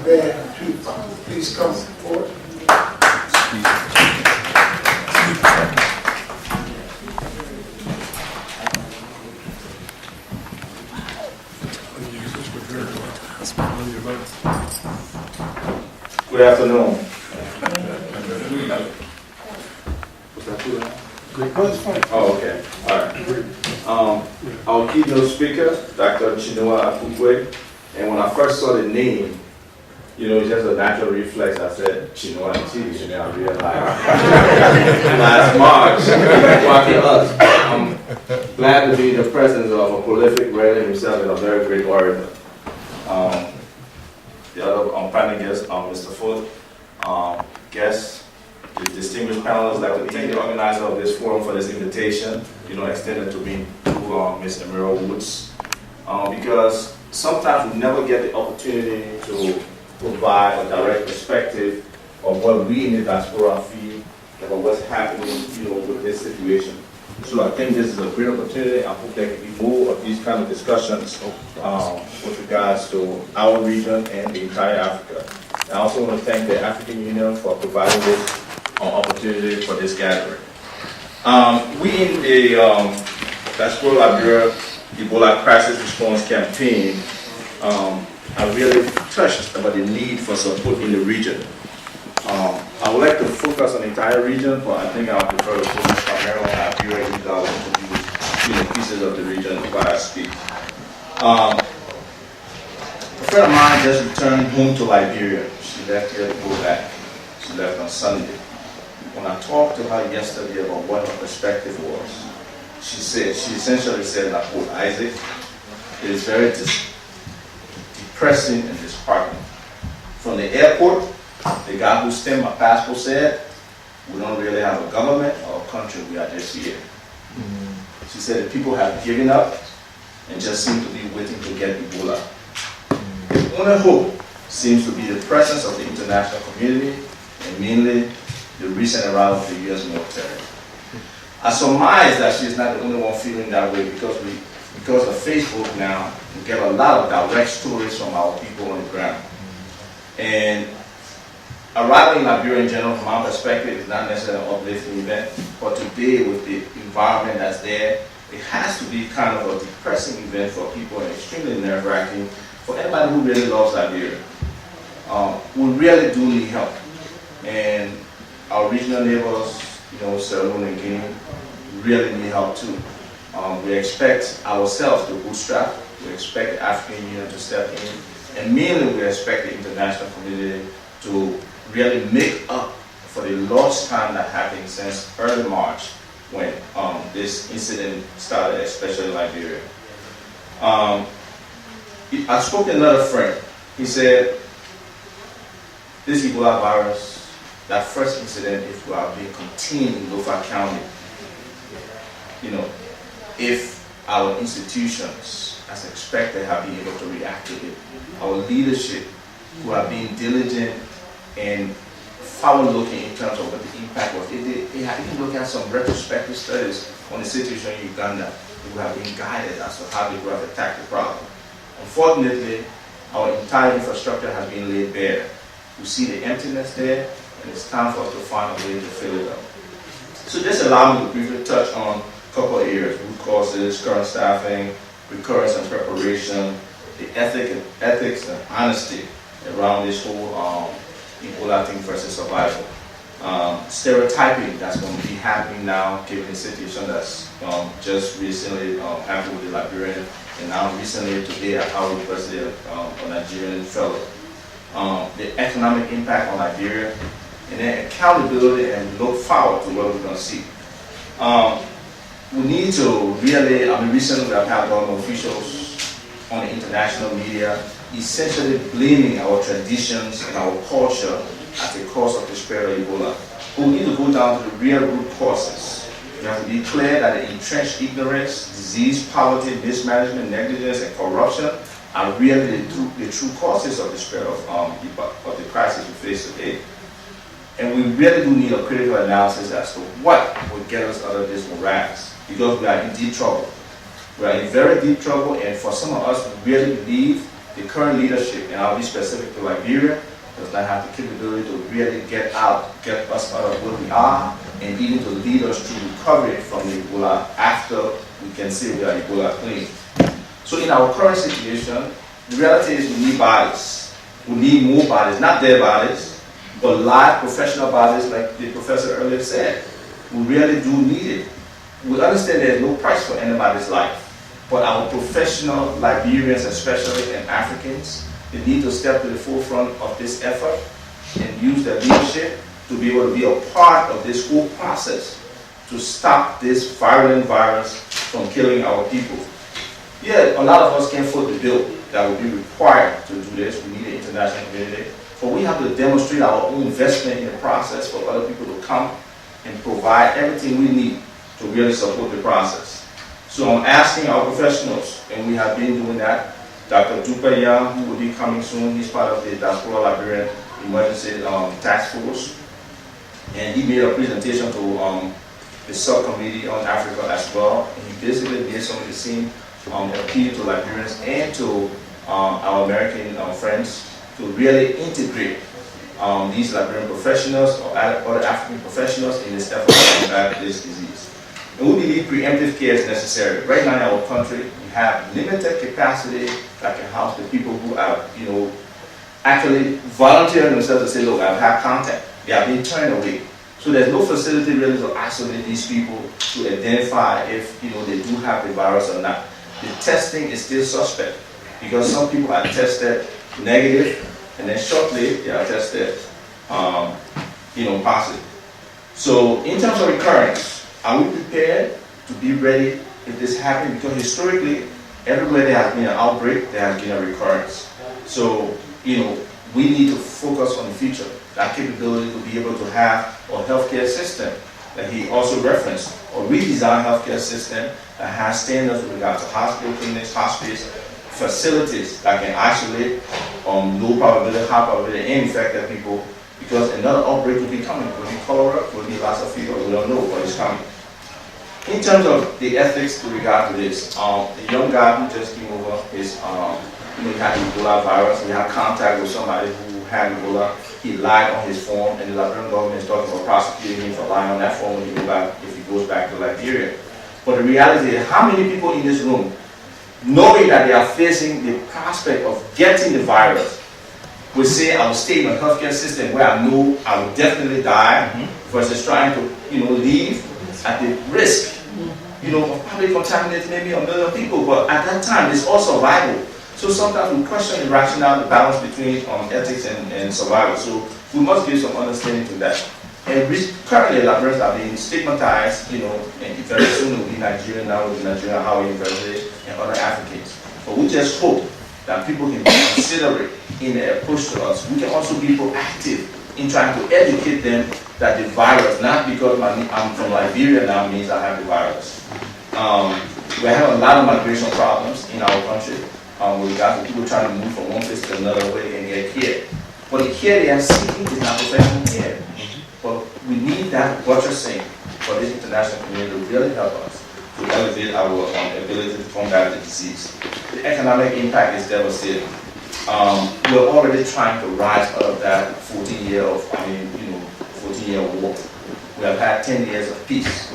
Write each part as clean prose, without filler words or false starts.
band to please come forward. Good afternoon. Was that too loud? Oh, okay. All right. Our keynote speaker, Dr. Chinua Afukwe, and when I first saw the name, you know, it's just a natural reflex. I said, Chinua T, and then I realized last March, walking us. I'm glad to be in the presence of a prolific writer himself and a very great orator. The other panel guest, Mr. Foote, guests, the distinguished panelists, like to thank the organizer of this forum for this invitation, you know, extended to me through Ms. Emerald Woods, because sometimes we never get the opportunity to provide a direct perspective of what we in the diaspora feel about what's happening, you know, with this situation. So I think this is a great opportunity. I hope there can be more of these kind of discussions with regards to our region and the entire Africa. I also want to thank the African Union for providing this opportunity for this gathering. We in the Diaspora Liberia Ebola Crisis Response Campaign are really touched about the need for support in the region. I would like to focus on the entire region, but I think I would prefer to focus primarily on Liberia, even though I will introduce pieces of the region while I speak. A friend of mine just returned home to Liberia. She left here to go back. She left on Sunday. When I talked to her yesterday about what her perspective was, she essentially said, and I quote, Isaac, it is very depressing and disheartening. From the airport, the guy who stamped my passport said, we don't really have a government or a country, we are just here. She said that people have given up and just seem to be waiting to get Ebola. The only hope seems to be the presence of the international community and mainly the recent arrival of the U.S. military. I surmise that she's not the only one feeling that way because of Facebook now, we get a lot of direct stories from our people on the ground. And arriving in Liberia in general, from our perspective, is not necessarily an uplifting event, but today with the environment that's there, it has to be kind of a depressing event for people and extremely nerve-wracking for anybody who really loves Liberia. We really do need help. And our regional neighbors, you know, Sierra Leone and Guinea, really need help too. We expect ourselves to bootstrap, we expect the African Union to step in, and mainly we expect the international community to really make up for the lost time that happened since early March when this incident started, especially in Liberia. I spoke to another friend. He said, this Ebola virus, that first incident, if we are being contained in Lofa County, you know, if our institutions, as expected, have been able to react to it, our leadership, who are being diligent and forward-looking in terms of what the impact was. They have even looked at some retrospective studies on the situation in Uganda, who have been guided as to how they would have attacked the problem. Unfortunately, our entire infrastructure has been laid bare. We see the emptiness there, and it's time for us to find a way to fill it up. So just allow me to briefly touch on a couple of areas: root causes, current staffing, recurrence and preparation, the ethics and honesty around this whole Ebola thing versus survival. Stereotyping that's going to be happening now, given the situation that's just recently happened with the Liberian, and now recently today at Howard University, a Nigerian fellow. The economic impact on Liberia, and then accountability and look forward to what we're going to see. We need to really, recently we have had government officials on the international media essentially blaming our traditions and our culture as the cause of the spread of Ebola. But we need to go down to the real root causes. We have to be clear that the entrenched ignorance, disease, poverty, mismanagement, negligence, and corruption are really the true causes of the spread of the crisis we face today. And we really do need a critical analysis as to what will get us out of this morass, because we are in deep trouble. We are in very deep trouble, and for some of us, we really believe the current leadership, and I'll be specific to Liberia, does not have the capability to really get us out of where we are, and even to lead us through recovery from the Ebola after we can say we are Ebola clean. So in our current situation, the reality is we need bodies. We need more bodies, not dead bodies, but live professional bodies like the professor earlier said. We really do need it. We understand there's no price for anybody's life, but our professional Liberians, especially and Africans, they need to step to the forefront of this effort and use their leadership to be able to be a part of this whole process to stop this virulent virus from killing our people. Yeah, a lot of us can't foot the bill that would be required to do this. We need the international community. But we have to demonstrate our own investment in the process for other people to come and provide everything we need to really support the process. So I'm asking our professionals, and we have been doing that. Dr. Dupa Young, who will be coming soon, he's part of the Diaspora Liberian Emergency Task Force. And he made a presentation to the subcommittee on Africa as well. And he basically made some of the same appeal to Liberians and to our American friends to really integrate these Liberian professionals or other African professionals in this effort to combat this disease. And we believe preemptive care is necessary. Right now in our country, we have limited capacity that can house the people who are, actually volunteering themselves to say, look, I've had contact. They are being turned away. So there's no facility really to isolate these people to identify if, they do have the virus or not. The testing is still suspect because some people are tested negative and then shortly they are tested, positive. So in terms of recurrence, are we prepared to be ready if this happens? Because historically, everywhere there has been an outbreak, there has been a recurrence. So, we need to focus on the future, that capability to be able to have a healthcare system that he also referenced, or redesign healthcare system that has standards with regard to hospital, clinics, hospice, facilities that can isolate low probability, high probability, and infected people, because another outbreak will be coming. Will be cholera, will be lots of fever, we don't know what is coming. In terms of the ethics with regard to this, the young guy who just came over is, he had Ebola virus. We had contact with somebody who had Ebola. He lied on his form, and the Liberian government is talking about prosecuting him for lying on that form when he goes back to Liberia. But the reality is, how many people in this room, knowing that they are facing the prospect of getting the virus, will say, I will stay in a healthcare system where I know I will definitely die, versus trying to, leave at the risk, of probably contaminating maybe 1 million people. But at that time, it's all survival. So sometimes we question the rationale, the balance between ethics and survival. So we must give some understanding to that. And currently, Liberians are being stigmatized, and very soon it will be Nigeria, now it will be Nigeria, Howard University, and other Africans. But we just hope that people can be considerate in their approach to us. We can also be proactive in trying to educate them that the virus, not because I'm from Liberia now, means I have the virus. We have a lot of migration problems in our country. With regard to people trying to move from one place to another where they can get care. But the care they are seeking is not professional care. But we need that buttressing for this international community to really help us to elevate our ability to combat the disease. The economic impact is devastating. We're already trying to rise out of that 14-year war. We have had 10 years of peace,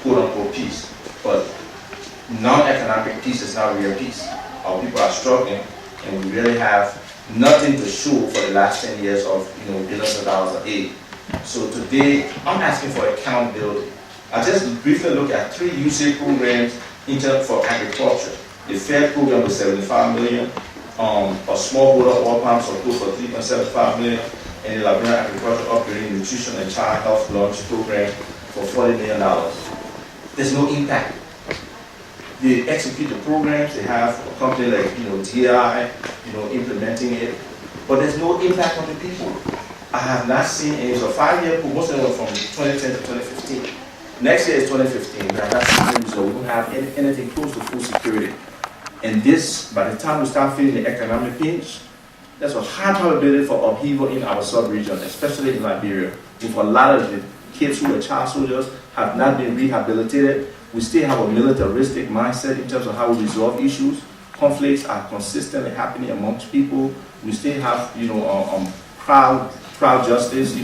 quote unquote peace. But non-economic peace is not real peace. Our people are struggling, and we really have nothing to show for the last 10 years of billions of dollars of aid. So today, I'm asking for accountability. I just briefly look at 3 USAID programs for agriculture. The FAIR program was $75 million, a smallholder oil palm support for $3.75 million, and the Liberian Agriculture Upgrading Nutrition and Child Health Launch Program for $40 million. There's no impact. They execute the programs, they have a company like DI, implementing it, but there's no impact on the people. I have not seen any. It's a 5-year program, most of them were from 2010 to 2015. Next year is 2015. We have not seen any result. We don't have anything close to full security. And this, by the time we start feeling the economic pinch, there's a high probability for upheaval in our sub-region, especially in Liberia. If a lot of the kids who were child soldiers have not been rehabilitated, we still have a militaristic mindset in terms of how we resolve issues. conflicts are consistently happening amongst people. We still have, crowd justice,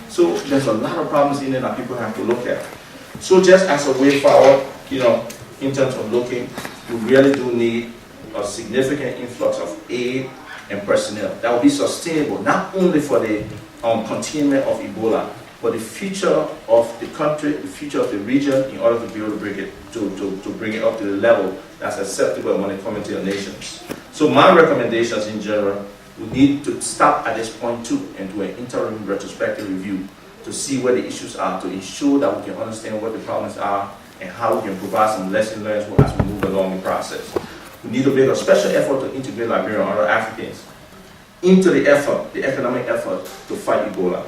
So there's a lot of problems in there that people have to look at. So just as a way forward, in terms of looking, we really do need a significant influx of aid and personnel that will be sustainable, not only for the containment of Ebola, but the future of the country, the future of the region, in order to be able to bring it up to the level that's acceptable among the community of nations. So my recommendations in general, we need to stop at this point too and do an interim retrospective review to see where the issues are, to ensure that we can understand what the problems are and how we can provide some lessons learned as we move along the process. We need to make a special effort to integrate Liberia and other Africans into the effort, the economic effort to fight Ebola.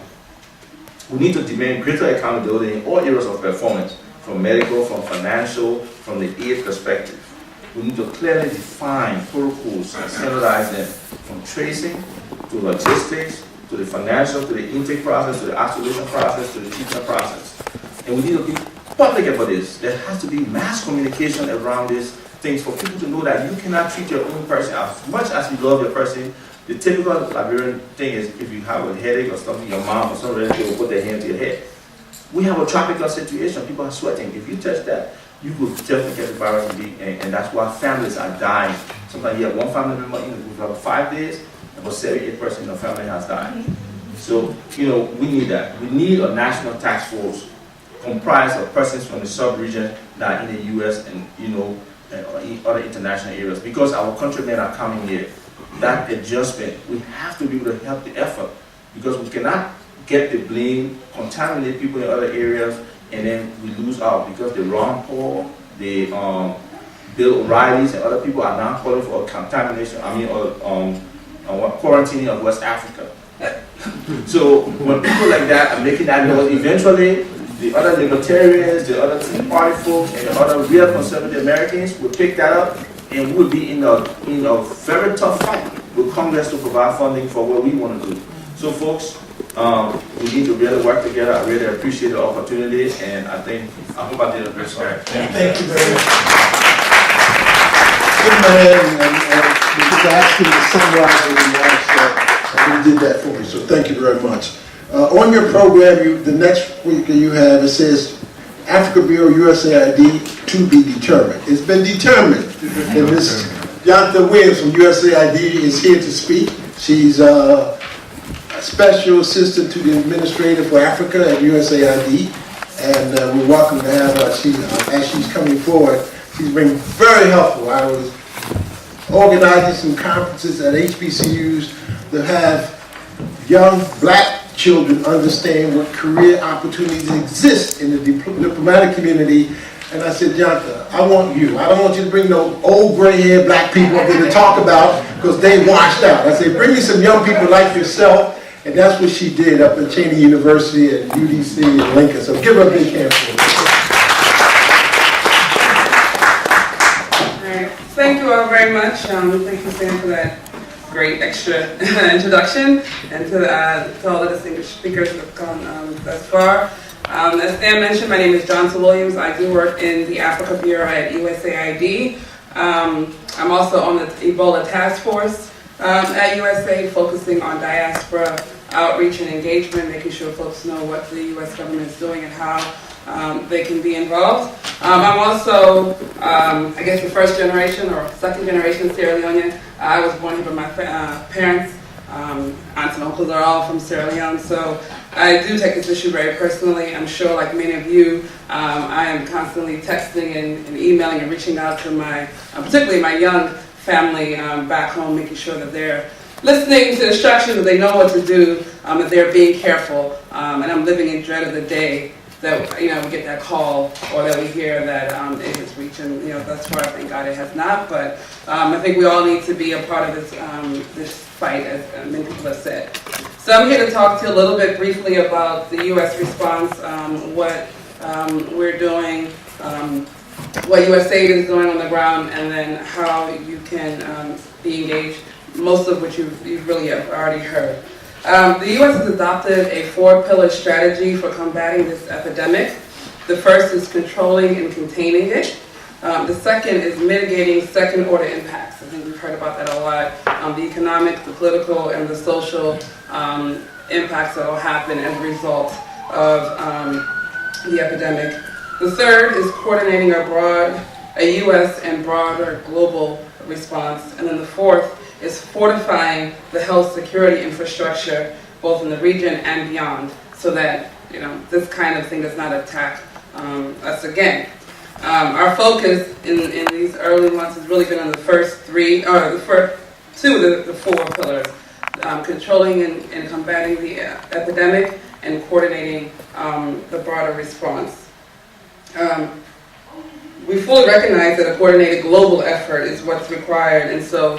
We need to demand greater accountability in all areas of performance, from medical, from financial, from the aid perspective. We need to clearly define protocols and standardize them, from tracing to logistics, to the financial, to the intake process, to the isolation process, to the treatment process. And we need to be public about this. There has to be mass communication around these things for people to know that you cannot treat your own person as much as you love your person. The typical Liberian thing is if you have a headache or something, your mom or some relative will put their hand to your head. We have a tropical situation. People are sweating. If you touch that, you could definitely get the virus, and that's why families are dying. Sometimes you have one family member in for 5 days, about 78% of the family has died. So, we need that. We need a national task force comprised of persons from the sub-region that are in the U.S. and, and other international areas, because our countrymen are coming here. That adjustment, we have to be able to help the effort, because we cannot get the blame, contaminate people in other areas, and then we lose out because the Ron Paul, the Bill O'Reilly's, and other people are now calling for contamination. Quarantining of West Africa. So when people like that are making that noise, eventually the other libertarians, the other Tea Party folks, and the other real conservative Americans will pick that up, and we will be in a very tough fight with Congress to provide funding for what we want to do. So folks, we need to really work together. I really appreciate the opportunity, and I hope I did a good job. Thank you very much. Good man, and because I asked him to summarize the remarks, and he did that for me, so thank you very much. On your program, the next week you have, it says, Africa Bureau USAID to be determined. It's been determined. And Ms. Jonathan Williams from USAID is here to speak. She's a special assistant to the administrator for Africa at USAID. And we're welcome to have her. As she's coming forward, she's been very helpful. I was organizing some conferences at HBCUs to have young black children understand what career opportunities exist in the diplomatic community. And I said, Jonathan, I want you. I don't want you to bring no old gray-haired black people up here to talk about, because they washed out. I said, bring me some young people like yourself. And that's what she did up at Cheney University and UDC and Lincoln. So give her a big hand for it. All right. Thank you all very much. Thank you, Sam, for that great extra introduction, and to all the distinguished speakers that have come thus far. As Sam mentioned, my name is Jonathan Williams. I do work in the Africa Bureau at USAID. I'm also on the Ebola Task Force at USAID, focusing on diaspora outreach and engagement, making sure folks know what the U.S. government is doing and how they can be involved. I'm also, I guess, the first generation or second generation Sierra Leonean. I was born here by my parents. Aunts and uncles are all from Sierra Leone, so I do take this issue very personally. I'm sure, like many of you, I am constantly texting and emailing and reaching out to my, particularly my young family back home, making sure that they're listening to instructions, that they know what to do, that they're being careful. And I'm living in dread of the day that we get that call, or that we hear that it is reaching. Thus far, thank God it has not. But I think we all need to be a part of this fight, as many people have said. So I'm here to talk to you a little bit briefly about the U.S. response, what we're doing, what USAID is doing on the ground, and then how you can be engaged, most of which you've really already heard. The U.S. has adopted a 4-pillar strategy for combating this epidemic. The first is controlling and containing it. The second is mitigating second-order impacts. heard about that a lot. The economic, the political, and the social impacts that will happen as a result of the epidemic. The third is coordinating a U.S. and broader global response. And then the fourth is fortifying the health security infrastructure, both in the region and beyond, so that this kind of thing does not attack us again. Our focus in these early months has really been on the first three, or the first two of the four pillars: controlling and combating the epidemic, and coordinating the broader response. We fully recognize that a coordinated global effort is what's required, and so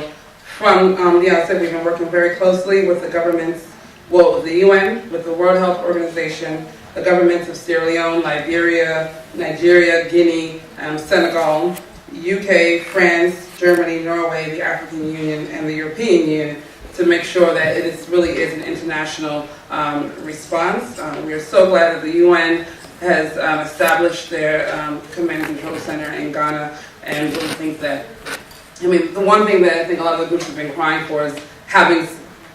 from the outset, we've been working very closely with the governments, with the UN, with the World Health Organization, the governments of Sierra Leone, Liberia, Nigeria, Guinea, Senegal, UK, France, Germany, Norway, the African Union, and the European Union, to make sure that it really is an international response. We are so glad that the UN has established their command and control center in Ghana, and really think that, the one thing that I think a lot of the groups have been crying for is having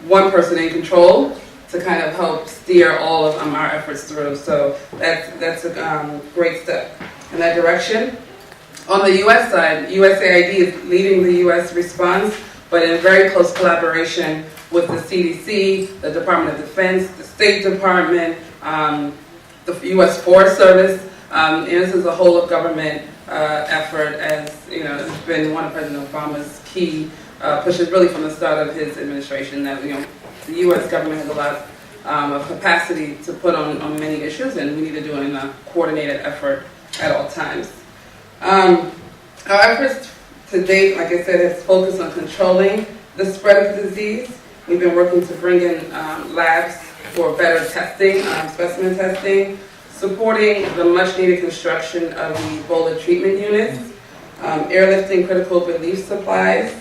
one person in control to kind of help steer all of our efforts through. So that's a great step in that direction. On the U.S. side, USAID is leading the U.S. response, but in very close collaboration with the CDC, the Department of Defense, the State Department, the U.S. Forest Service, and this is a whole of government effort, as it's been one of President Obama's key pushes really from the start of his administration, that the U.S. government has a lot of capacity to put on many issues, and we need to do it in a coordinated effort at all times. Our efforts to date, like I said, has focused on controlling the spread of the disease. We've been working to bring in labs for better testing, specimen testing, supporting the much-needed construction of the Ebola treatment units, airlifting critical relief supplies,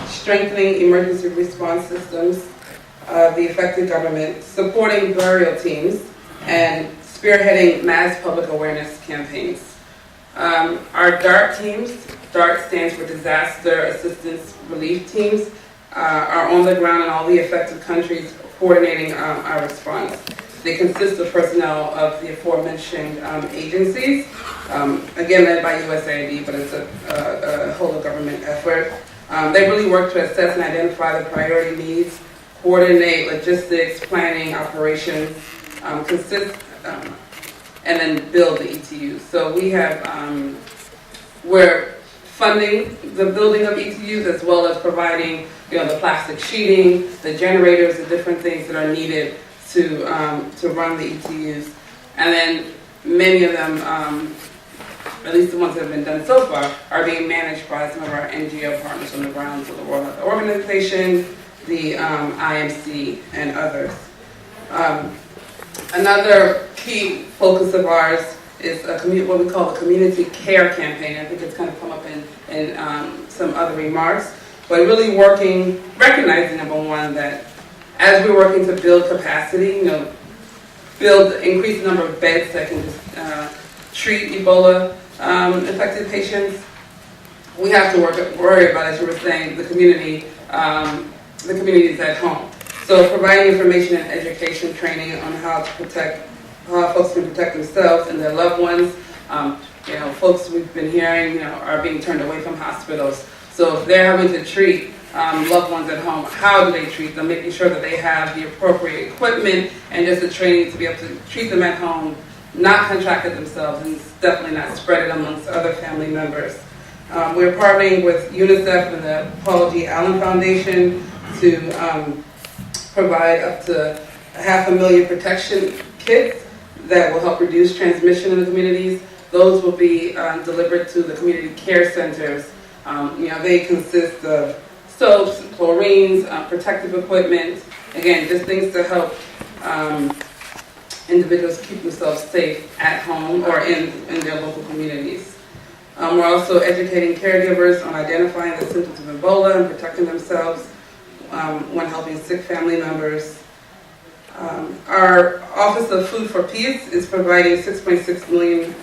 strengthening emergency response systems, the affected government, supporting burial teams, and spearheading mass public awareness campaigns. Our DART teams, DART stands for Disaster Assistance Relief Teams, are on the ground in all the affected countries coordinating our response. They consist of personnel of the aforementioned agencies, again led by USAID, but it's a whole of government effort. They really work to assess and identify the priority needs, coordinate logistics, planning, operations, and then build the ETUs. So we're funding the building of ETUs, as well as providing the plastic sheeting, the generators, the different things that are needed to run the ETUs. And then many of them, at least the ones that have been done so far, are being managed by some of our NGO partners on the ground, so the World Health Organization, the IMC, and others. Another key focus of ours is what we call the community care campaign. I think it's kind of come up in some other remarks, but really recognizing, number one, that as we're working to build capacity, increase the number of beds that can treat Ebola infected patients, we have to worry about, as you were saying, the communities at home. So providing information and education training on how folks can protect themselves and their loved ones. Folks we've been hearing, are being turned away from hospitals. So if they're having to treat loved ones at home, how do they treat them? Making sure that they have the appropriate equipment and just the training to be able to treat them at home, not contract it themselves, and definitely not spread it amongst other family members. We're partnering with UNICEF and the Paul G. Allen Foundation to provide up to 500,000 protection kits that will help reduce transmission in the communities. Those will be delivered to the community care centers. They consist of soaps, chlorines, protective equipment, again, just things to help individuals keep themselves safe at home or in their local communities. We're also educating caregivers on identifying the symptoms of Ebola and protecting themselves when helping sick family members. Our Office of Food for Peace is providing $6.6 million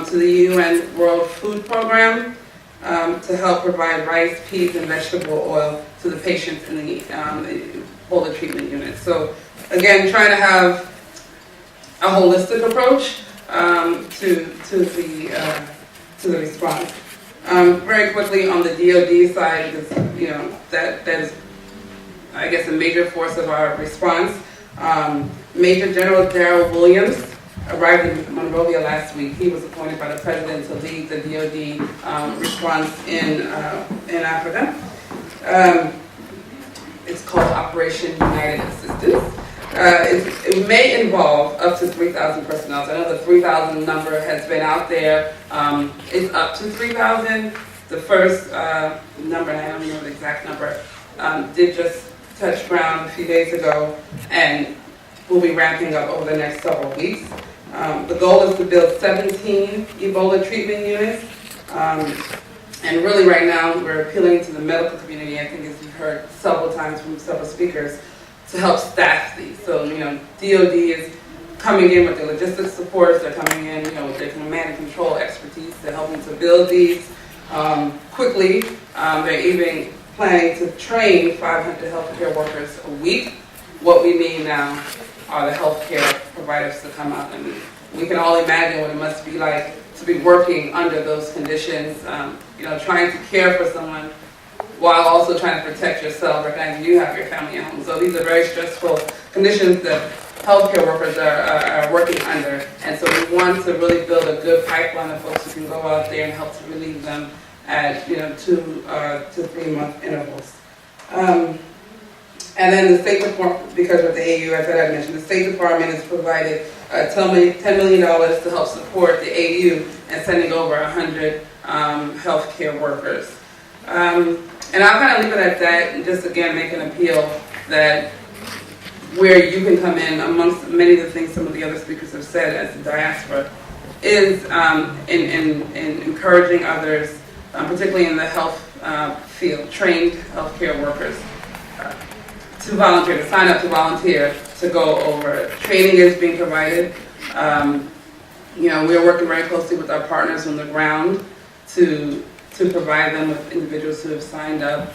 to the UN World Food Program. to help provide rice, peas, and vegetable oil to the patients in the Ebola treatment unit. So again, trying to have a holistic approach to the response. Very quickly on the DoD side, because that is, I guess, a major force of our response. Major General Darrell Williams arrived in Monrovia last week. He was appointed by the President to lead the DoD response in Africa. It's called Operation United Assistance. It may involve up to 3,000 personnel. So I know the 3,000 number has been out there. It's up to 3,000. The first number, and I don't know the exact number, did just touch ground a few days ago, and we'll be ramping up over the next several weeks. The goal is to build 17 Ebola treatment units. And really right now, we're appealing to the medical community, I think as you've heard several times from several speakers, to help staff these. So, DoD is coming in with the logistics supports, they're coming in, with their command and control expertise, they're helping to build these quickly. They're even planning to train 500 healthcare workers a week. What we need now are the healthcare providers to come out, and we can all imagine what it must be like to be working under those conditions, trying to care for someone while also trying to protect yourself, recognizing you have your family at home. So these are very stressful conditions that healthcare workers are working under. And so we want to really build a good pipeline of folks who can go out there and help to relieve them at 2 to 3 month intervals. And then the State Department, because of the AU, as I mentioned, the State Department has provided $10 million to help support the AU and sending over 100 healthcare workers. And I'll kind of leave it at that and just again make an appeal that where you can come in amongst many of the things some of the other speakers have said as the diaspora is in encouraging others, particularly in the health field, trained healthcare workers, to volunteer, to sign up to volunteer, to go over. Training is being provided. We're working very closely with our partners on the ground to provide them with individuals who have signed up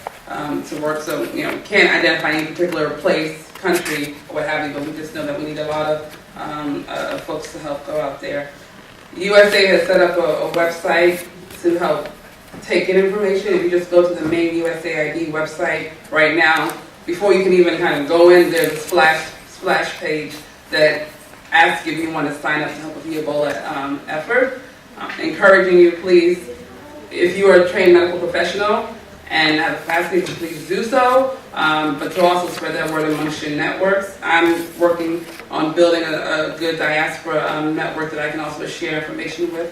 to work. So, we can't identify any particular place, country, or what have you, but we just know that we need a lot of folks to help go out there. USA has set up a website to help take in information. If you just go to the main USAID website right now, before you can even kind of go in, there's a splash page that asks you if you want to sign up to help with the Ebola effort. Encouraging you, please, if you are a trained medical professional and have capacity, to please do so, but to also spread that word amongst your networks. I'm working on building a good diaspora network that I can also share information with.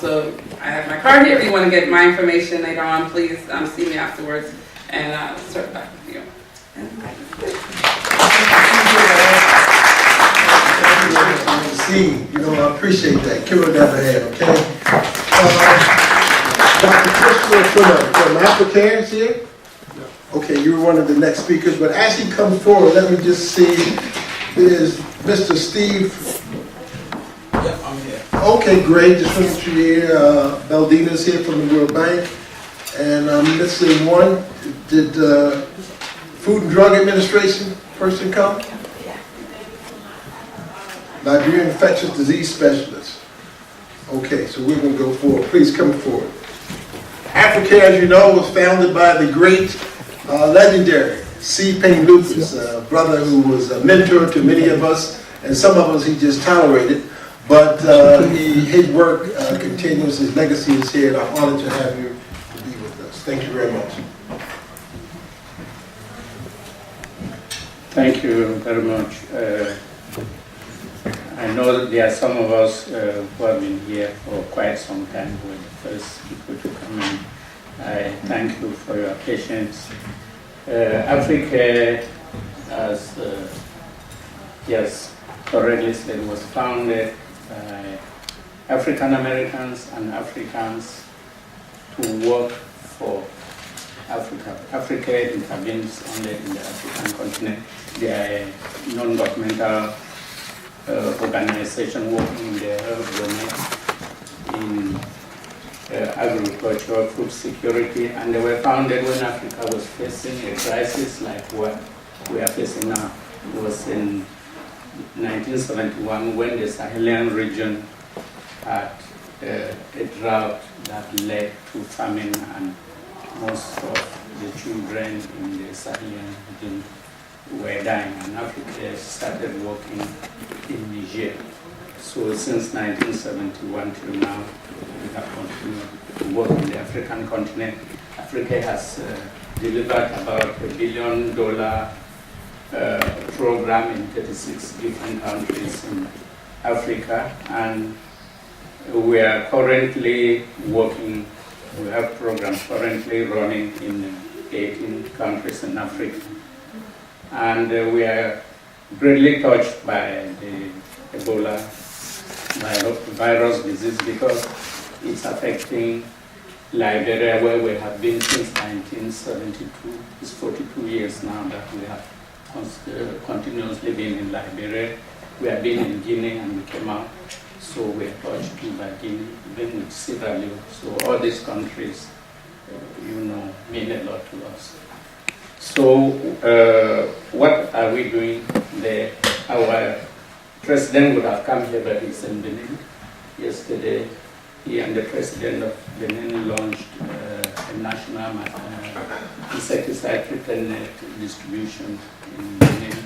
So I have my card here. If you want to get my information later on, please see me afterwards, and I'll start back with you. I appreciate that. Kira never had, okay? Dr. Christopher from Africa is here? Okay, you're one of the next speakers, but as he comes forward, let me just see, is Mr. Steve? Yeah, I'm here. Okay, great. Just want you here. Baldina's here from the World Bank. And I'm missing one. Did Food and Drug Administration person come? Liberian Infectious Disease Specialist. Okay, so we're going to go forward. Please come forward. Africa, as you know, was founded by the great, legendary C. Payne Lucas, a brother who was a mentor to many of us, and some of us he just tolerated. But his work continues, his legacy is here, and I'm honored to have you to be with us. Thank you very much. Thank you very much. I know that there are some of us who have been here for quite some time who were the first people to come in. I thank you for your patience. Africa, as yes, correctly said, was founded by African Americans and Africans to work for Africa. Africa intervenes only in the African continent. They are a non-governmental organization working in the health domain, in agriculture, food security, and they were founded when Africa was facing a crisis like what we are facing now. It was in 1971 when the Sahelian region had a drought that led to famine, and most of the children in the Sahelian region were dying, and Africa started working in Niger. So since 1971 till now, we have continued to work in the African continent. Africa has delivered about $1 billion program in 36 different countries in Africa, and we are currently working, we have programs currently running in 18 countries in Africa. And we are greatly touched by the Ebola virus disease because it's affecting Liberia, where we have been since 1972. It's 42 years now that we have continuously been in Liberia. We have been in Guinea and we came out. So we are touched too by Guinea, even with Sierra Leone. So all these countries, mean a lot to us. So what are we doing there? Our president would have come here, but he's in Benin. Yesterday, he and the president of Benin launched a national insecticide net distribution in Benin,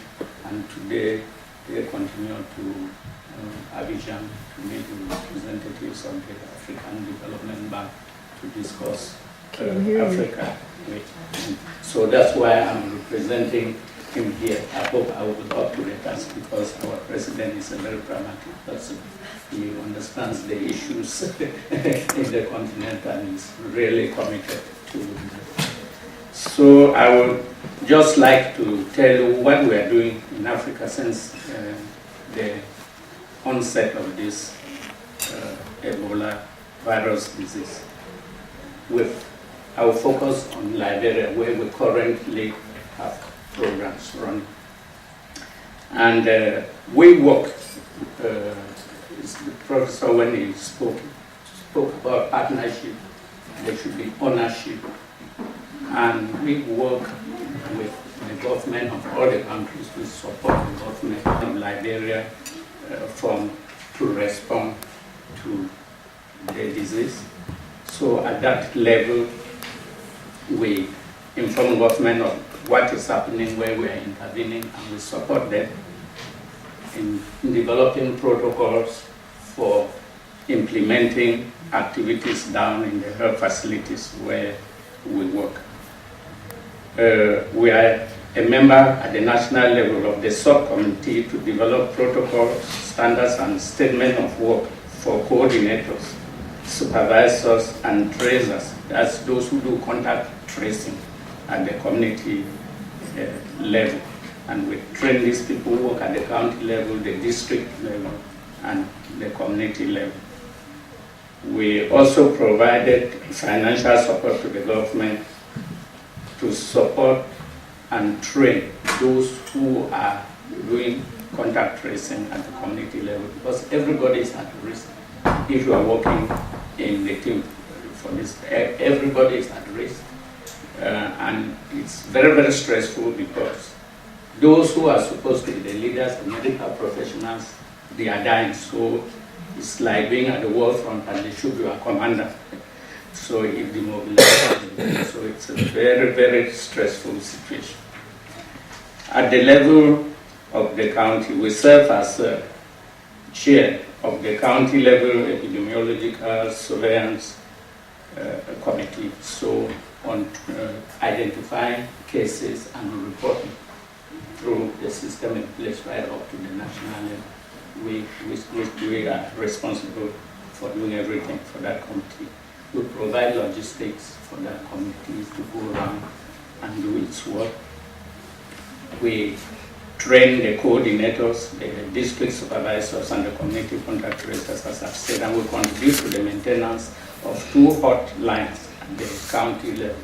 and today they continue to Abidjan to meet with representatives of the African Development Bank to discuss Africa. So that's why I'm representing him here. I hope I will be up to the task because our president is a very pragmatic person. He understands the issues in the continent and is really committed to it. So I would just like to tell you what we are doing in Africa since the onset of this Ebola virus disease. With our focus on Liberia, where we currently have programs running. And we work, the professor when he spoke about partnership, there should be ownership. And we work with the government of all the countries to support the government of Liberia to respond to the disease. So at that level, we inform government of what is happening, where we are intervening, and we support them in developing protocols for implementing activities down in the health facilities where we work. We are a member at the national level of the subcommittee to develop protocols, standards, and statement of work for coordinators, supervisors, and tracers. That's those who do contact tracing at the community level. And we train these people who work at the county level, the district level, and the community level. We also provided financial support to the government to support and train those who are doing contact tracing at the community level, because everybody is at risk. If you are working in the team for this, everybody is at risk. And it's very, very stressful because those who are supposed to be the leaders, the medical professionals, they are dying. So it's like being at the war front and they should be a commander. So if demobilized, so it's a very, very stressful situation. At the level of the county, we serve as a chair of the county level epidemiological surveillance committee. So on identifying cases and reporting through the system in place right up to the national level. We are responsible for doing everything for that committee. We provide logistics for that committee to go around and do its work. We train the coordinators, the district supervisors, and the community contact tracers, as I've said, and we contribute to the maintenance of 2 hotlines at the county level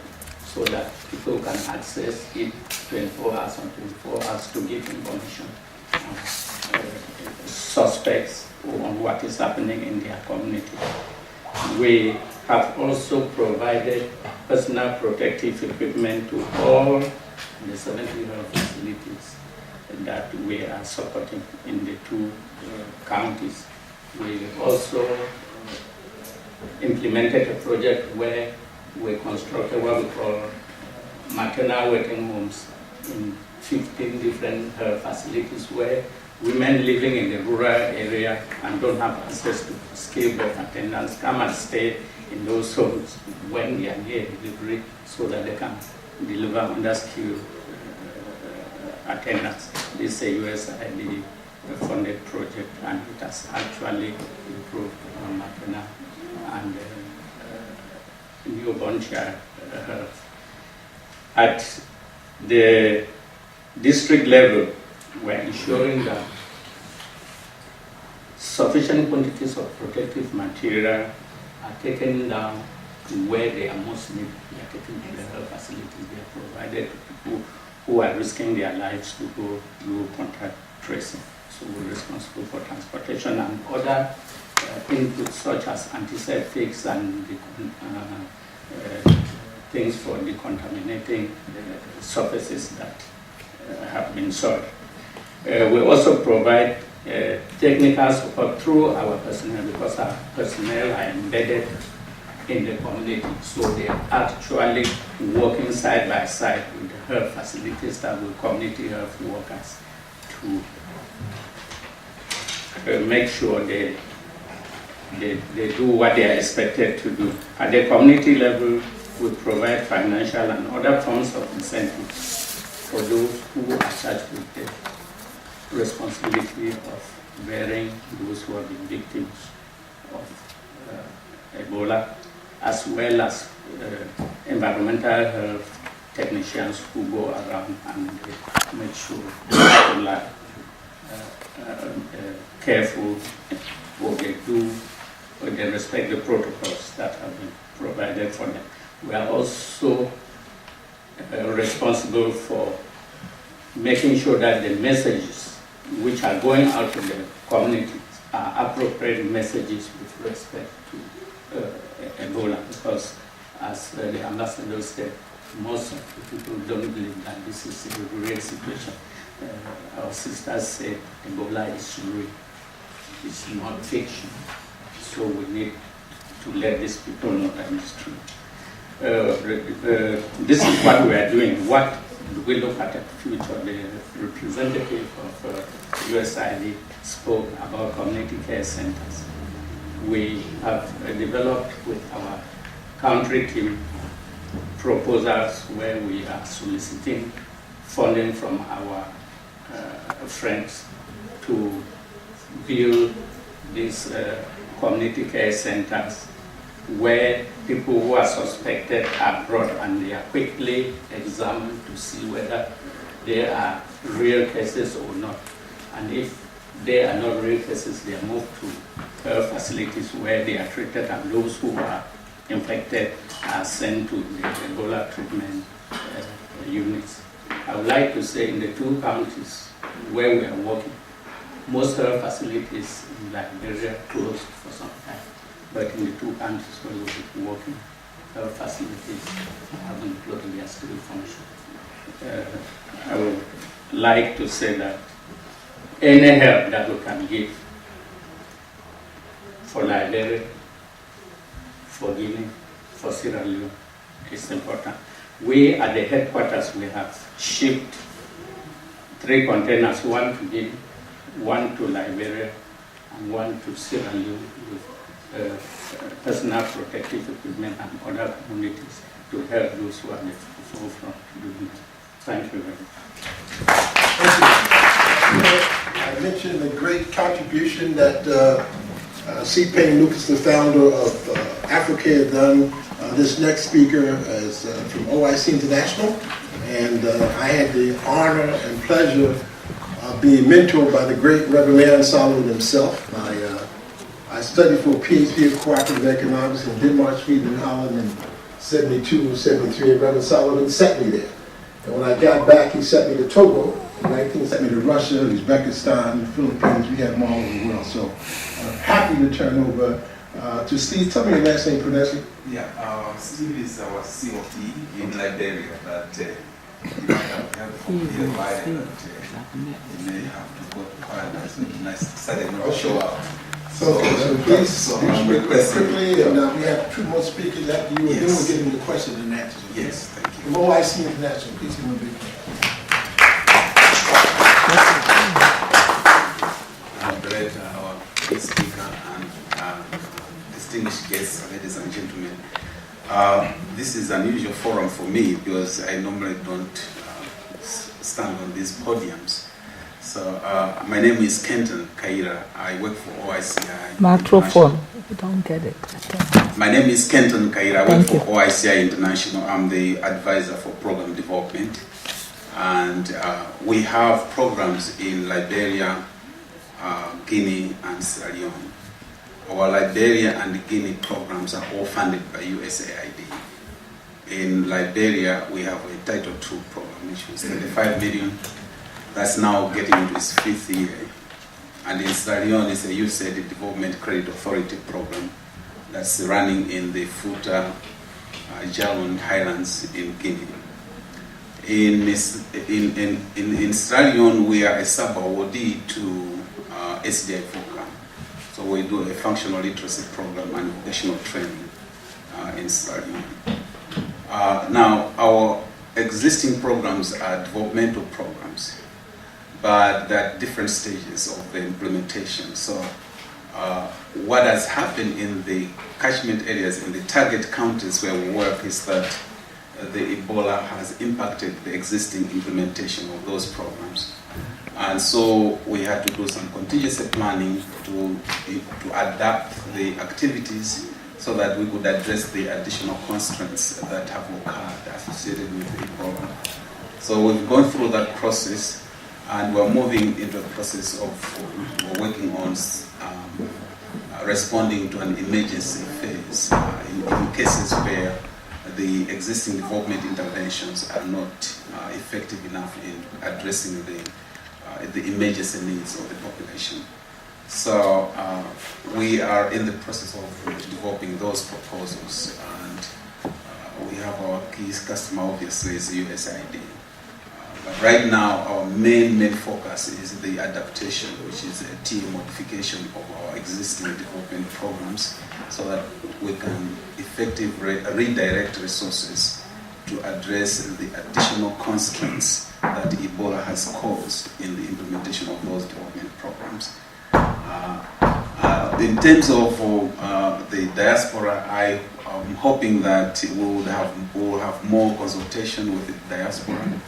so that people can access it 24 hours on 24 hours to give information on suspects on what is happening in their community. We have also provided personal protective equipment to all the 70 health facilities that we are supporting in the two counties. We also implemented a project where we constructed what we call maternal waiting homes in 15 different health facilities where women living in the rural area and don't have access to skilled birth attendants come and stay in those homes when they are near delivery so that they can deliver under skilled attendants. This is a USAID funded project and it has actually improved maternal and newborn child health. At the district level, we're ensuring that sufficient quantities of protective material are taken down to where they are most needed. They are taken to the health facilities. They are provided to people who are risking their lives to go through contact tracing. So we're responsible for transportation and other inputs such as antiseptics and things for decontaminating the surfaces that have been soiled. We also provide technical support through our personnel because our personnel are embedded in the community. So they are actually working side by side with the health facilities that with community health workers to make sure they do what they are expected to do. At the community level, we provide financial and other forms of incentives for those who are charged with the responsibility of bearing those who have been victims of Ebola, as well as environmental health technicians who go around and make sure people are careful what they do, or they respect the protocols that have been provided for them. We are also responsible for making sure that the messages which are going out to the communities are appropriate messages with respect to Ebola, because as the ambassador said, most of the people don't believe that this is a real situation. Our sisters said Ebola is real, it's not fiction. So we need to let these people know that it's true. This is what we are doing. What do we look at the future? The representative of USAID spoke about community care centers. We have developed with our country team proposals where we are soliciting funding from our friends to build these community care centers where people who are suspected are brought and they are quickly examined to see whether they are real cases or not. And if they are not real cases, they are moved to health facilities where they are treated, and those who are infected are sent to the Ebola treatment units. I would like to say in the two counties where we are working, most health facilities in Liberia closed for some time. But in the two countries where we're working, health facilities haven't closed, they are still functioning. I would like to say that any help that we can give for Liberia, for Guinea, for Sierra Leone is important. We at the headquarters, we have shipped 3 containers, one to Guinea, one to Liberia, and one to Sierra Leone with personal protective equipment and other communities to help those who are in the forefront doing it. Thank you very much. Thank you. I mentioned the great contribution that C. Payne Lucas, the founder of Africa, has done. This next speaker is from OIC International, and I had the honor and pleasure of being mentored by the great Reverend Leon Solomon himself. I studied for a PhD in cooperative economics in Denmark, Sweden, and Holland in 72 or 73, and Reverend Solomon sent me there. And when I got back, he sent me to Togo. In 19, sent me to Russia, Uzbekistan, the Philippines. We had them all over the world. So happy to turn over To Steve, tell me your last name, pronounce it. Yeah, Steve is our COT in Liberia, but you might have heard from nearby that you may have to go to Canada, so nice decided not to show up. Okay, so please so speak I'm requesting. quickly, and we have 2 more speakers after you, and then Yes. we'll get into questions and answers. Okay? Yes, thank you. From OIC International, please give me a big hand. Moderator, our guest speaker, and distinguished guests, ladies and gentlemen. This is an unusual forum for me because I normally don't stand on these podiums. So my name is Kenton Kaira. I work for OICI. Microphone. You don't get it. My name is Kenton Kaira. I work Thank for OICI International. I'm the advisor for program development. And we have programs in Liberia, Guinea, and Sierra Leone. Our Liberia and Guinea programs are all funded by USAID. In Liberia, we have a Title II program, which was 35 million. That's now getting into its 5th year. And in Sierra Leone, it's a USAID Development Credit Authority program that's running in the Futa Jalon Highlands in Guinea. In Sierra Leone, we are a sub-awardee to SDI program. So we do a functional literacy program and vocational training in Sierra Leone. Now, our existing programs are developmental programs, but there are different stages of the implementation. So what has happened in the catchment areas, in the target counties where we work, is that the Ebola has impacted the existing implementation of those programs. And so we had to do some contingency planning to adapt the activities so that we could address the additional constraints that have occurred associated with the Ebola. So we've gone through that process, and we're moving into a process of working on responding to an emergency phase in cases where the existing development interventions are not effective enough in addressing the emergency needs of the population. So we are in the process of developing those proposals, and we have our key customer obviously is USAID. But right now our main focus is the adaptation, which is a TA modification of our existing development programs so that we can effectively redirect resources to address the additional constraints that Ebola has caused in the implementation of those development programs. In terms of the diaspora, I am hoping that we will have more consultation with the diaspora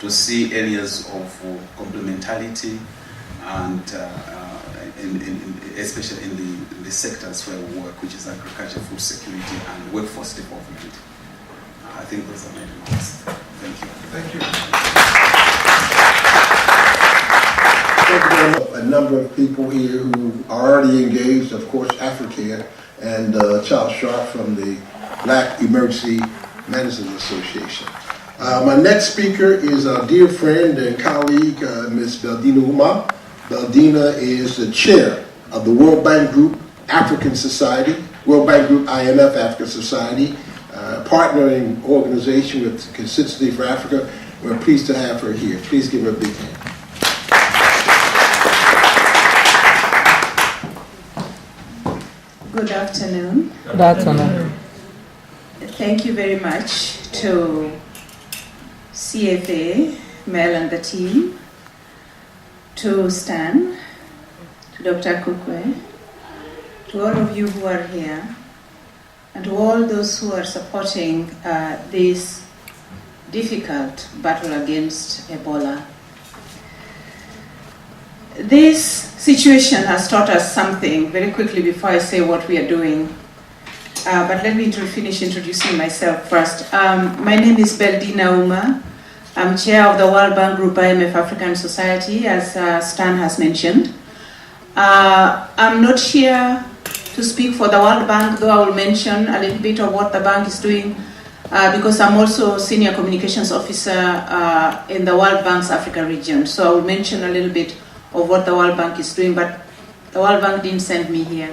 to see areas of complementarity, and especially in the sectors where we work, which is agriculture, food security, and workforce development. I think those are my remarks. Thank you. Thank you. Thank you very much. A number of people here who are already engaged, of course, Africa, and Charles Sharp from the Black Emergency Medicine Association. My next speaker is our dear friend and colleague, Ms. Beldina Uma. Beldina is the chair of the World Bank Group African Society, World Bank Group IMF African Society, partnering organization with Consistency for Africa. We're pleased to have her here. Please give her a big hand. Good afternoon. Good afternoon. Thank you very much to CFA, Mel and the team, to Stan, to Dr. Kukwe, to all of you who are here, and to all those who are supporting this difficult battle against Ebola. This situation has taught us something very quickly before I say what we are doing. But let me finish introducing myself first. My name is Beldina Uma. I'm chair of the World Bank Group IMF African Society, as Stan has mentioned. I'm not here to speak for the World Bank, though I will mention a little bit of what the bank is doing, because I'm also senior communications officer in the World Bank's Africa region. So I will mention a little bit of what the World Bank is doing, but the World Bank didn't send me here.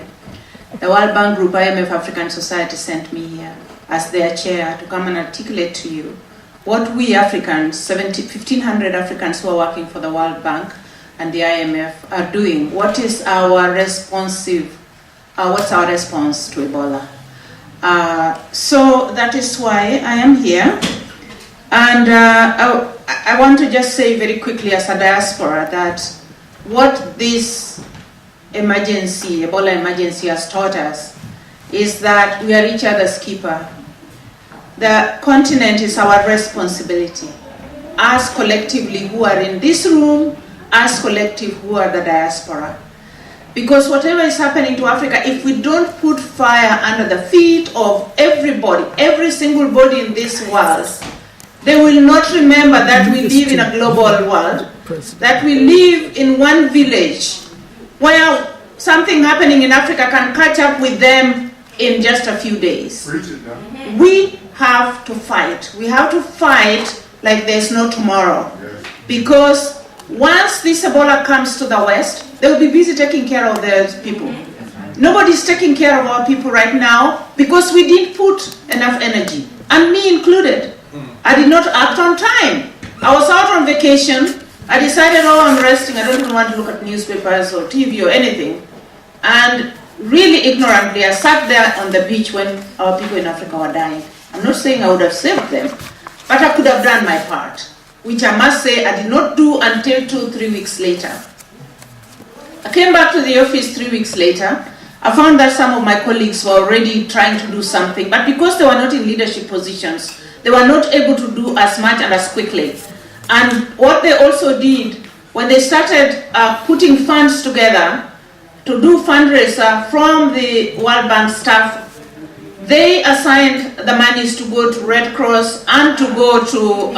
the World Bank Group, IMF African Society sent me here as their chair to come and articulate to you what we Africans, 1,500 Africans who are working for the World Bank and the IMF are doing. What is our what's our response to Ebola? So that is why I am here. And I want to just say very quickly as a diaspora that what this emergency, Ebola emergency, has taught us is that we are each other's keeper. The continent is our responsibility. Us collectively who are in this room, us collective who are the diaspora. Because whatever is happening to Africa, if we don't put fire under the feet of everybody, every single body in this world, they will not remember that we live in a global world, that we live in one village, where something happening in Africa can catch up with them in just a few days. We have to fight. We have to fight like there's no tomorrow. Because once this Ebola comes to the West, they will be busy taking care of their people. Nobody's taking care of our people right now because we didn't put enough energy, and me included. I did not act on time. I was out on vacation. I decided, oh, I'm resting. I don't even want to look at newspapers or TV or anything. And really ignorantly, I sat there on the beach when our people in Africa were dying. I'm not saying I would have saved them, but I could have done my part, which I must say I did not do until 2-3 weeks later. I came back to the office 3 weeks later. I found that some of my colleagues were already trying to do something, but because they were not in leadership positions, they were not able to do as much and as quickly. And what they also did, when they started putting funds together to do fundraiser from the World Bank staff, they assigned the monies to go to Red Cross and to go to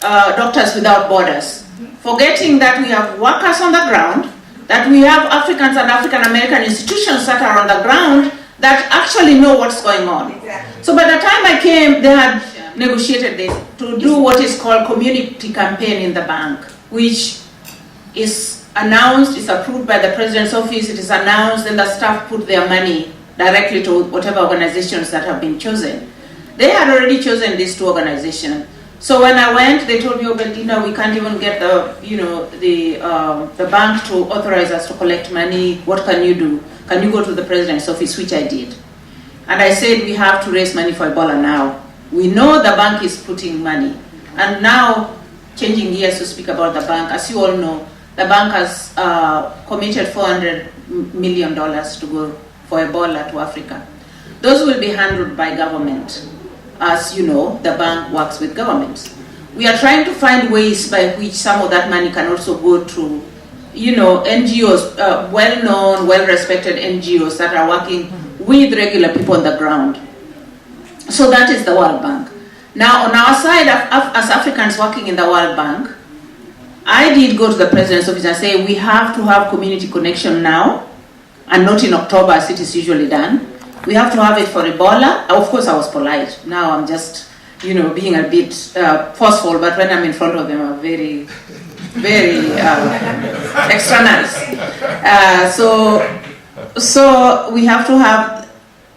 Doctors Without Borders, forgetting that we have workers on the ground, that we have Africans and African American institutions that are on the ground that actually know what's going on. So by the time I came, they had negotiated this to do what is called community campaign in the bank, which is announced, is approved by the President's office, it is announced, and the staff put their money directly to whatever organizations that have been chosen. They had already chosen these two organizations. So when I went, they told me, oh, Beldina, we can't even get the bank to authorize us to collect money. What can you do? Can you go to the President's office, which I did. And I said, we have to raise money for Ebola now. We know the bank is putting money. And now, changing gears to speak about the bank, as you all know, the bank has committed $400 million to go for Ebola to Africa. Those will be handled by government. As you know, the bank works with governments. We are trying to find ways by which some of that money can also go to, NGOs, well-known, well-respected NGOs that are working with regular people on the ground. So that is the World Bank. Now, on our side, as Africans working in the World Bank, I did go to the President's office and say, we have to have community connection now, and not in October as it is usually done. We have to have it for Ebola. Of course, I was polite. Now I'm just, being a bit forceful, but when I'm in front of them, I'm very, very extra nice. So we have to have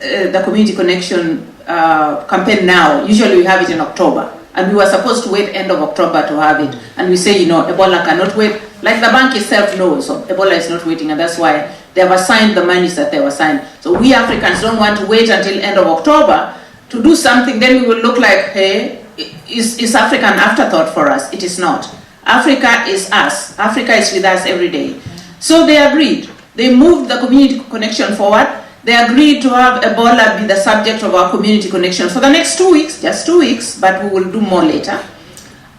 the community connection campaign now. Usually we have it in October. And we were supposed to wait end of October to have it. And we say, Ebola cannot wait. Like the bank itself knows, so Ebola is not waiting, and that's why they have assigned the monies that they were assigned. So we Africans don't want to wait until end of October to do something, then we will look like, hey, is Africa an afterthought for us? It is not. Africa is us. Africa is with us every day. So they agreed. They moved the community connection forward. They agreed to have Ebola be the subject of our community connection for the next 2 weeks, just 2 weeks, but we will do more later.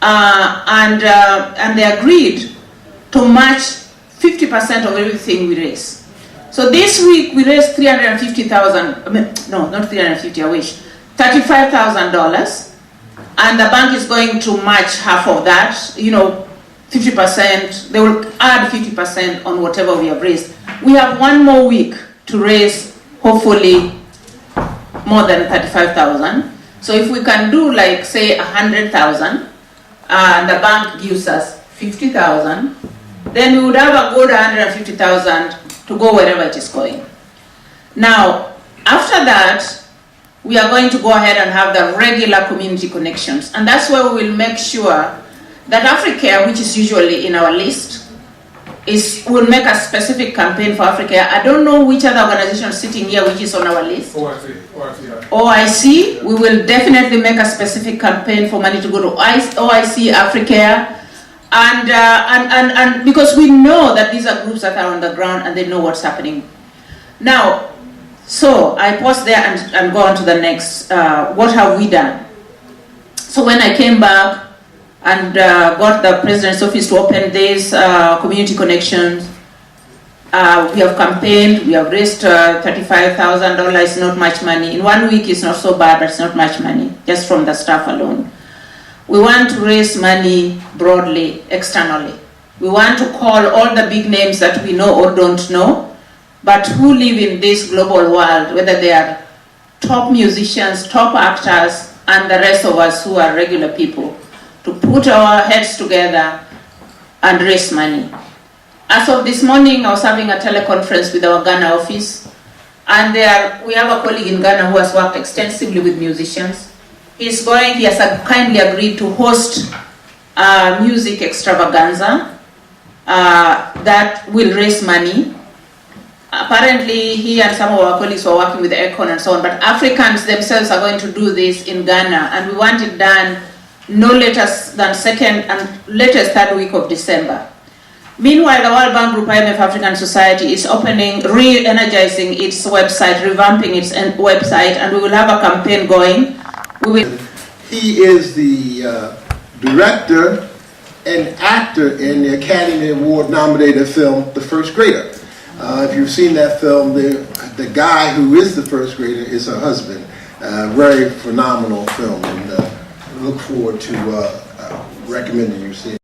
And they agreed to match 50% of everything we raise. So this week we raised $350,000, no, not 350, I wish, $35,000, and the bank is going to match half of that, 50%, they will add 50% on whatever we have raised. We have 1 more week to raise, hopefully, more than 35,000. So if we can do like, say, 100,000, and the bank gives us 50,000, then we would have a good 150,000 to go wherever it is going. Now, after that, we are going to go ahead and have the regular community connections. And that's where we will make sure that Africa, which is usually in our list, will make a specific campaign for Africa. I don't know which other organization sitting here which is on our list. OIC, we will definitely make a specific campaign for money to go to OIC, Africa, and because we know that these are groups that are on the ground and they know what's happening. Now, so I pause there and go on to the next. What have we done? So when I came back and got the President's office to open these community connections, we have campaigned, we have raised $35,000, not much money. In 1 week it's not so bad, but it's not much money, just from the staff alone. We want to raise money broadly, externally. We want to call all the big names that we know or don't know, but who live in this global world, whether they are top musicians, top actors, and the rest of us who are regular people, to put our heads together and raise money. As of this morning, I was having a teleconference with our Ghana office, and we have a colleague in Ghana who has worked extensively with musicians. He has kindly agreed to host a music extravaganza that will raise money. Apparently, he and some of our colleagues were working with Econ and so on, but Africans themselves are going to do this in Ghana, and we want it done no later than second and latest third week of December. Meanwhile, the World Bank Group IMF African Society is re-energizing its website, revamping its website, and we will have a campaign going. He is the director and actor in the Academy Award nominated film, The First Grader. If you've seen that film, the guy who is the first grader is her husband. Very phenomenal film, and look forward to recommending you see it.